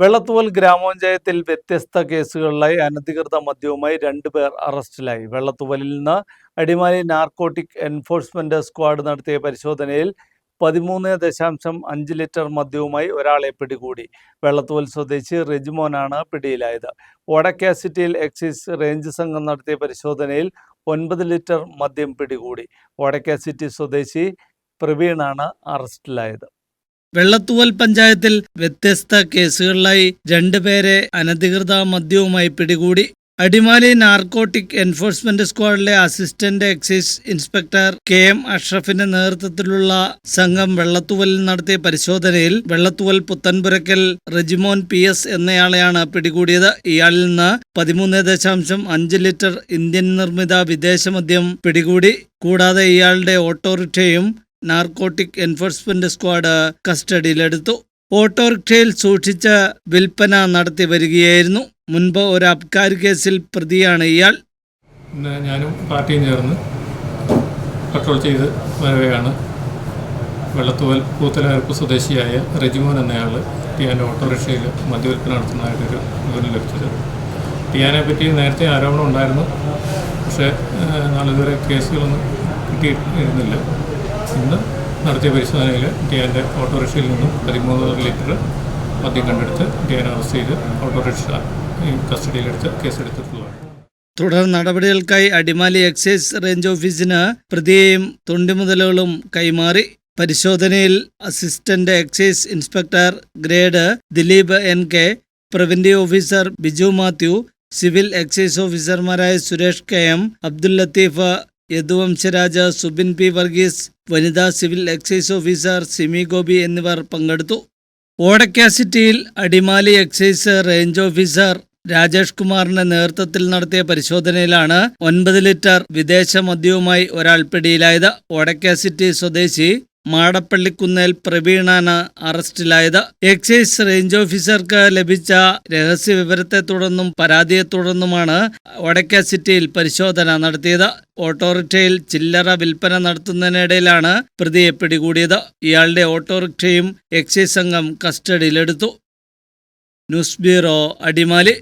വെള്ളത്തൂവൽ ഗ്രാമപഞ്ചായത്തിൽ വ്യത്യസ്ത കേസുകളിലായി അനധികൃത മദ്യവുമായി 2 പേർ അറസ്റ്റിലായി. വെള്ളത്തൂവലിൽ നിന്ന് അടിമാലി നാർക്കോട്ടിക് എൻഫോഴ്സ്മെന്റ് സ്ക്വാഡ് നടത്തിയ പരിശോധനയിൽ 13.5 ലിറ്റർ മദ്യവുമായി ഒരാളെ പിടികൂടി. വെള്ളത്തൂവൽ സ്വദേശി റെജിമോനാണ് പിടിയിലായത്. ഓടക്കാസിറ്റിയിൽ എക്സൈസ് റേഞ്ച് സംഘം നടത്തിയ പരിശോധനയിൽ 9 ലിറ്റർ മദ്യം പിടികൂടി. ഓടക്കാസിറ്റി സ്വദേശി പ്രവീണാണ് അറസ്റ്റിലായത്. വെള്ളത്തൂവൽ പഞ്ചായത്തിൽ വ്യത്യസ്ത കേസുകളിലായി 2 പേരെ അനധികൃത മദ്യവുമായി പിടികൂടി. അടിമാലി നാർക്കോട്ടിക് എൻഫോഴ്സ്മെന്റ് സ്ക്വാഡിലെ അസിസ്റ്റന്റ് എക്സൈസ് ഇൻസ്പെക്ടർ KM അഷ്റഫിന്റെ നേതൃത്വത്തിലുള്ള സംഘം വെള്ളത്തൂവലിൽ നടത്തിയ പരിശോധനയിൽ വെള്ളത്തൂവൽ പുത്തൻപുരക്കൽ റെജിമോൻ PS എന്നയാളെയാണ് പിടികൂടിയത്. ഇയാളിൽ നിന്ന് 13.5 ലിറ്റർ ഇന്ത്യൻ നിർമ്മിത വിദേശമദ്യം പിടികൂടി. കൂടാതെ ഇയാളുടെ ഓട്ടോറിക്ഷയും നാർക്കോട്ടിക് എൻഫോഴ്സ്മെന്റ് സ്ക്വാഡ് കസ്റ്റഡിയിലെടുത്തു. ഓട്ടോറിക്ഷയിൽ സൂക്ഷിച്ച വിൽപ്പന നടത്തി വരികയായിരുന്നു. മുൻപ് ഒരു അബ്കാരി കേസിൽ പ്രതിയാണ് ഇയാൾ. ഞാനും പാർട്ടിയും ചേർന്ന് പട്രോൾ ചെയ്ത് വരവെയാണ് വെള്ളത്തൂവൽ പൂത്തലകരപ്പ് സ്വദേശിയായ റെജിമോൻ എന്നയാൾ ടിയാൻ്റെ ഓട്ടോറിക്ഷയിൽ മദ്യവിൽപ്പന നടത്തുന്നതായിട്ടൊരു വിവരം ലഭിച്ചത്. ടിയാനെ പറ്റി നേരത്തെ ആരോപണം ഉണ്ടായിരുന്നു, പക്ഷേ നാളിതുവരെ കേസുകളൊന്നും കിട്ടിയിരുന്നില്ല. ഇന്ന് നടത്തിയ പരിശോധനയിൽ ടിയാൻ്റെ ഓട്ടോറിക്ഷയിൽ നിന്നും 13 ലിറ്റർ മദ്യം കണ്ടെടുത്ത് ടിയാനെ അറസ്റ്റ് ചെയ്ത് ഓട്ടോറിക്ഷ കസ്റ്റഡിയിലെടുത്ത് കേസെടുത്തിട്ടുള്ളതാണ്. തുടർ നടപടികൾക്കായി അടിമാലി എക്സൈസ് റേഞ്ച് ഓഫീസിന് പ്രതിയെയും തൊണ്ടിമുതലുകളും കൈമാറി. പരിശോധനയിൽ assistant excise inspector grade Dileep NK, preventive officer Biju Mathew, civil excise ഓഫീസർമാരായ സുരേഷ് KM, അബ്ദുൽ ലത്തീഫ്, യദുവംശരാജ്, സുബിൻ P വർഗീസ്, വനിതാ civil excise officer Simi Gopi എന്നിവർ പങ്കെടുത്തു. ഓടക്കാസിറ്റിയിൽ Adimali excise range officer Rajesh കുമാറിന്റെ നേതൃത്വത്തിൽ നടത്തിയ പരിശോധനയിലാണ് 9 ലിറ്റർ വിദേശ മദ്യവുമായി ഒരാൾ പിടിയിലായത്. ഓടക്കാസിറ്റി സ്വദേശി മാടപ്പള്ളിക്കുന്നേൽ പ്രവീണാണ് അറസ്റ്റിലായത്. എക്സൈസ് റേഞ്ച് ഓഫീസർക്ക് ലഭിച്ച രഹസ്യ വിവരത്തെ തുടർന്നും പരാതിയെ തുടർന്നുമാണ് ഓടക്കാസിറ്റിയിൽ പരിശോധന നടത്തിയത്. ഓട്ടോറിക്ഷയിൽ ചില്ലറ വിൽപ്പന നടത്തുന്നതിനിടയിലാണ് പ്രതിയെ പിടികൂടിയത്. ഇയാളുടെ ഓട്ടോറിക്ഷയും എക്സൈസ് സംഘം കസ്റ്റഡിയിലെടുത്തു. News bureau, Adimali.